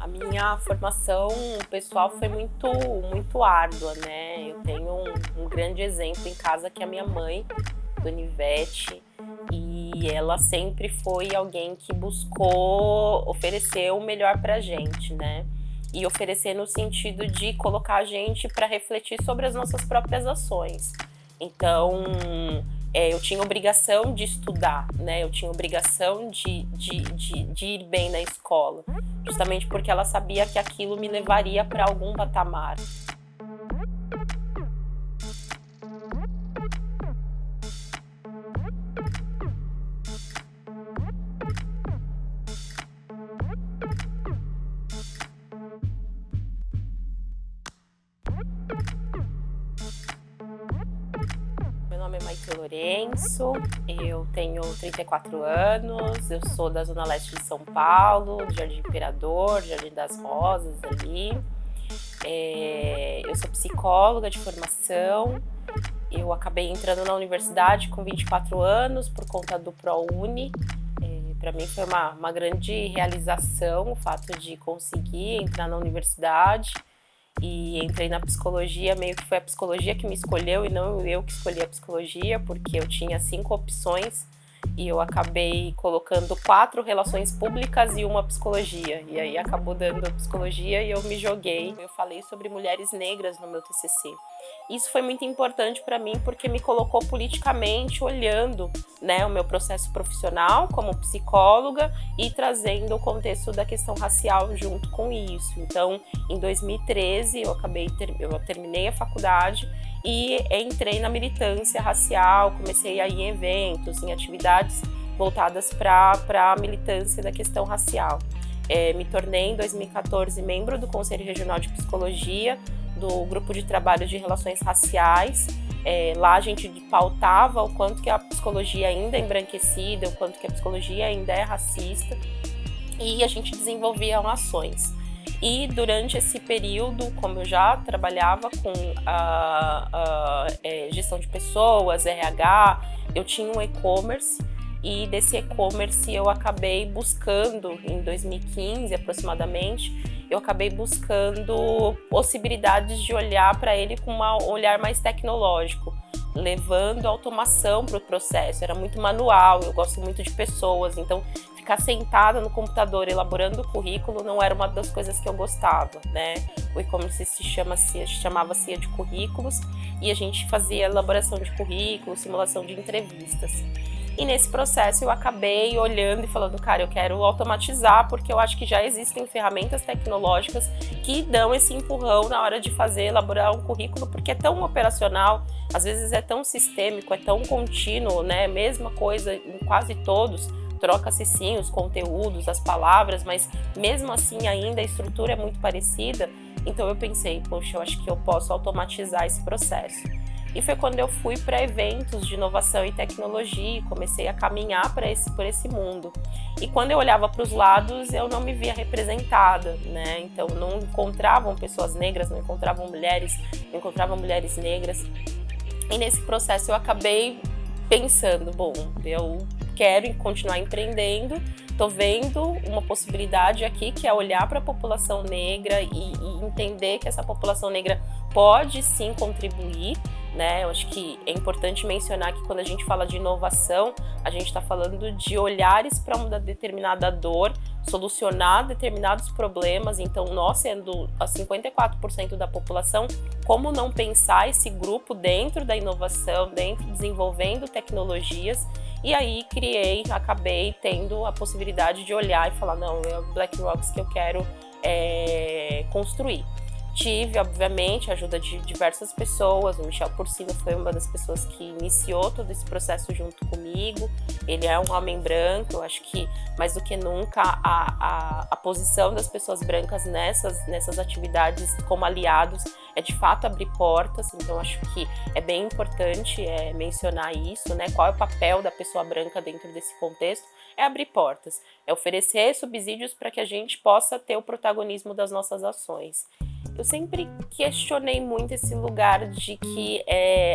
A minha formação pessoal foi muito árdua, né? Eu tenho um grande exemplo em casa que é a minha mãe, Dona Ivete, e ela sempre foi alguém que buscou oferecer o melhor pra gente, né? E oferecer no sentido de colocar a gente para refletir sobre as nossas próprias ações. Então, eu tinha obrigação de estudar, né? Eu tinha obrigação de ir bem na escola, justamente porque ela sabia que aquilo me levaria para algum patamar. Meu nome é Maite Lourenço, eu tenho 34 anos, eu sou da Zona Leste de São Paulo, Jardim Imperador, Jardim das Rosas ali. Eu sou psicóloga de formação, eu acabei entrando na universidade com 24 anos por conta do ProUni. Para mim foi uma grande realização o fato de conseguir entrar na universidade. E entrei na psicologia, meio que foi a psicologia que me escolheu e não eu que escolhi a psicologia, porque eu tinha 5 opções e eu acabei colocando 4 relações públicas e uma psicologia. E aí acabou dando psicologia e eu me joguei. Eu falei sobre mulheres negras no meu TCC. Isso foi muito importante para mim porque me colocou politicamente olhando, né, o meu processo profissional como psicóloga e trazendo o contexto da questão racial junto com isso. Então, em 2013, eu terminei a faculdade e entrei na militância racial, comecei a ir em eventos, em atividades voltadas para a militância da questão racial. Me tornei em 2014 membro do Conselho Regional de Psicologia, do Grupo de Trabalho de Relações Raciais. Lá a gente pautava o quanto que a psicologia ainda é embranquecida, o quanto que a psicologia ainda é racista, e a gente desenvolvia ações. E durante esse período, como eu já trabalhava com gestão de pessoas, RH, eu tinha um e-commerce, e desse e-commerce eu acabei buscando, em 2015 aproximadamente, eu acabei buscando possibilidades de olhar para ele com um olhar mais tecnológico, levando automação para o processo. Era muito manual, eu gosto muito de pessoas, então ficar sentada no computador elaborando o currículo não era uma das coisas que eu gostava, né? O e-commerce chamava CIA de currículos e a gente fazia elaboração de currículos, simulação de entrevistas. E nesse processo eu acabei olhando e falando, cara, eu quero automatizar porque eu acho que já existem ferramentas tecnológicas que dão esse empurrão na hora de elaborar um currículo, porque é tão operacional, às vezes é tão sistêmico, é tão contínuo, né? Mesma coisa em quase todos, troca-se sim os conteúdos, as palavras, mas mesmo assim ainda a estrutura é muito parecida. Então eu pensei, poxa, eu acho que eu posso automatizar esse processo. E foi quando eu fui para eventos de inovação e tecnologia e comecei a caminhar por esse mundo. E quando eu olhava para os lados, eu não me via representada, né? Então não encontravam pessoas negras, não encontravam mulheres negras. E nesse processo eu acabei pensando, bom, eu quero continuar empreendendo, estou vendo uma possibilidade aqui que é olhar para a população negra e entender que essa população negra pode sim contribuir, né? Eu acho que é importante mencionar que quando a gente fala de inovação, a gente está falando de olhares para uma determinada dor, solucionar determinados problemas. Então, nós sendo a 54% da população, como não pensar esse grupo dentro da inovação, desenvolvendo tecnologias? E aí acabei tendo a possibilidade de olhar e falar, não, é o Black Rocks que eu quero construir. Tive, obviamente, a ajuda de diversas pessoas. O Michel Porcino foi uma das pessoas que iniciou todo esse processo junto comigo. Ele é um homem branco, eu acho que mais do que nunca a posição das pessoas brancas nessas atividades como aliados é de fato abrir portas. Então acho que é bem importante mencionar isso, né? Qual é o papel da pessoa branca dentro desse contexto? É abrir portas, é oferecer subsídios para que a gente possa ter o protagonismo das nossas ações. Eu sempre questionei muito esse lugar de que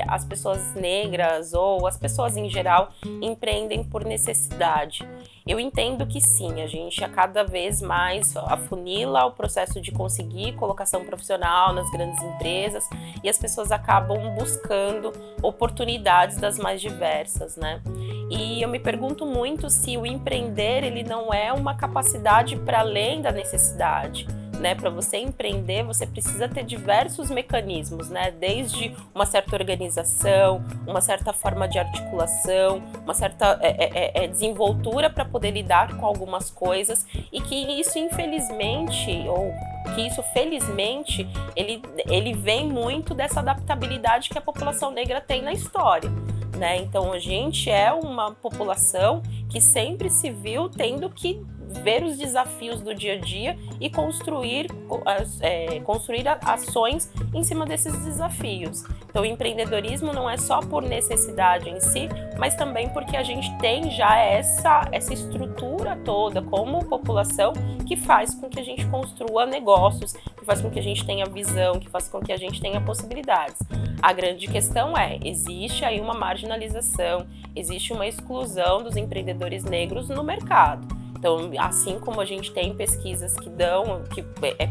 as pessoas negras ou as pessoas em geral empreendem por necessidade. Eu entendo que sim, a gente a cada vez mais afunila o processo de conseguir colocação profissional nas grandes empresas e as pessoas acabam buscando oportunidades das mais diversas, né? E eu me pergunto muito se o empreender ele não é uma capacidade para além da necessidade. Né, para você empreender, você precisa ter diversos mecanismos, né? Desde uma certa organização, uma certa forma de articulação, uma certa desenvoltura para poder lidar com algumas coisas e que isso infelizmente, ou que isso felizmente, ele vem muito dessa adaptabilidade que a população negra tem na história. Né? Então a gente é uma população que sempre se viu tendo que ver os desafios do dia a dia e construir ações em cima desses desafios. Então o empreendedorismo não é só por necessidade em si, mas também porque a gente tem já essa estrutura toda como população que faz com que a gente construa negócios, que faz com que a gente tenha visão, que faz com que a gente tenha possibilidades. A grande questão existe aí uma marginalização, existe uma exclusão dos empreendedores negros no mercado. Então, assim como a gente tem pesquisas que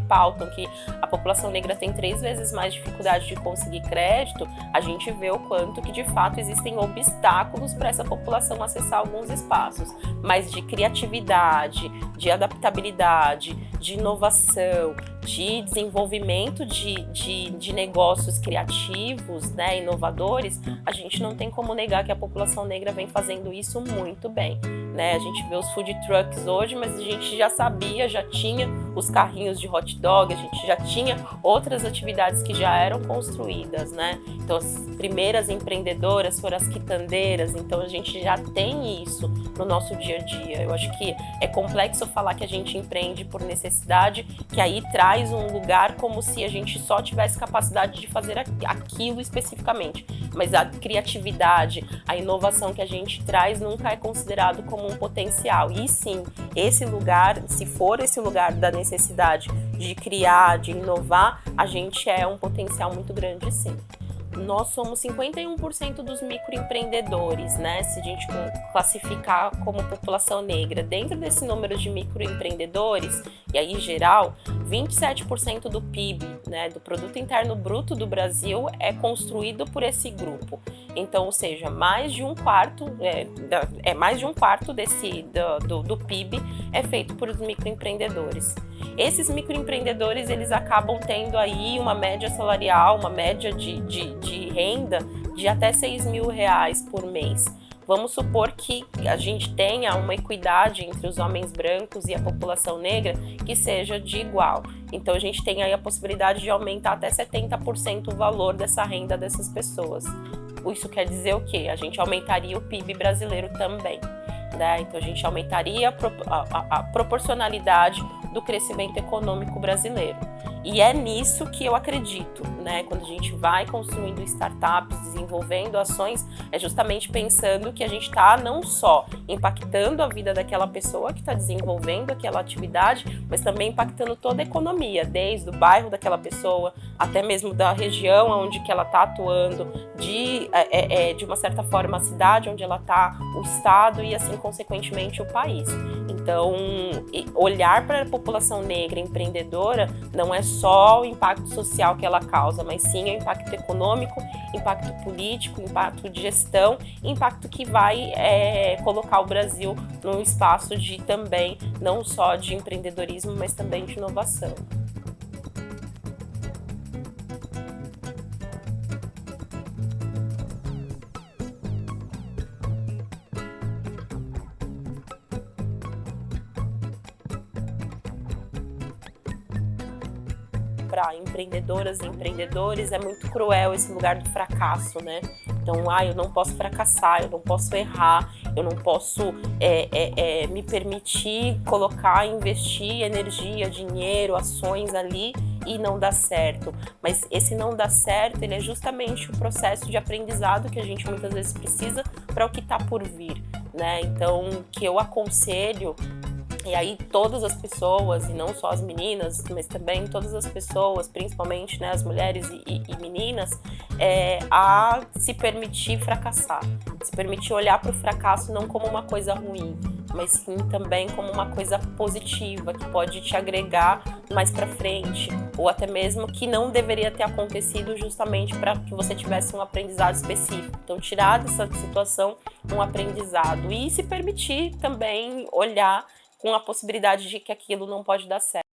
pautam que a população negra tem 3 vezes mais dificuldade de conseguir crédito, a gente vê o quanto que de fato existem obstáculos para essa população acessar alguns espaços, mas de criatividade, de adaptabilidade, de inovação, de desenvolvimento de negócios criativos, né, inovadores, a gente não tem como negar que a população negra vem fazendo isso muito bem. Né? A gente vê os food trucks hoje, mas a gente já sabia, já tinha os carrinhos de hot dog, a gente já tinha outras atividades que já eram construídas, né? Então as primeiras empreendedoras foram as quitandeiras, então a gente já tem isso no nosso dia a dia. Eu acho que é complexo falar que a gente empreende por necessidade, que aí traz um lugar como se a gente só tivesse capacidade de fazer aquilo especificamente, mas a criatividade, a inovação que a gente traz nunca é considerado como um potencial. E sim, esse lugar, se for esse lugar da necessidade de criar, de inovar, a gente é um potencial muito grande, sim. Nós somos 51% dos microempreendedores, né? Se a gente classificar como população negra. Dentro desse número de microempreendedores, e aí em geral, 27% do PIB, né, do Produto Interno Bruto do Brasil é construído por esse grupo. Então, ou seja, mais de um quarto do PIB é feito por microempreendedores. Esses microempreendedores, eles acabam tendo aí uma média salarial, uma média de renda de até R$6 mil por mês. Vamos supor que a gente tenha uma equidade entre os homens brancos e a população negra que seja de igual. Então a gente tem aí a possibilidade de aumentar até 70% o valor dessa renda dessas pessoas. Isso quer dizer o quê? A gente aumentaria o PIB brasileiro também. Né? Então a gente aumentaria a proporcionalidade do crescimento econômico brasileiro. E é nisso que eu acredito, né? Quando a gente vai construindo startups, desenvolvendo ações, é justamente pensando que a gente está não só impactando a vida daquela pessoa que está desenvolvendo aquela atividade, mas também impactando toda a economia, desde o bairro daquela pessoa, até mesmo da região onde que ela está atuando, de uma certa forma a cidade onde ela está, o estado e assim consequentemente o país. Então, olhar para a população negra empreendedora não é só o impacto social que ela causa, mas sim o impacto econômico, impacto político, impacto de gestão, impacto que vai colocar o Brasil num espaço de também, não só de empreendedorismo, mas também de inovação. Para empreendedoras e empreendedores é muito cruel esse lugar do fracasso, né? Então, eu não posso fracassar, eu não posso errar, eu não posso me permitir colocar, investir energia, dinheiro, ações ali e não dar certo. Mas esse não dar certo, ele é justamente o processo de aprendizado que a gente muitas vezes precisa para o que está por vir, né? Então, que eu aconselho. E aí todas as pessoas, e não só as meninas, mas também todas as pessoas, principalmente, né, as mulheres e meninas, a se permitir fracassar, se permitir olhar para o fracasso não como uma coisa ruim, mas sim também como uma coisa positiva, que pode te agregar mais para frente, ou até mesmo que não deveria ter acontecido justamente para que você tivesse um aprendizado específico. Então, tirar dessa situação um aprendizado e se permitir também olhar com a possibilidade de que aquilo não pode dar certo.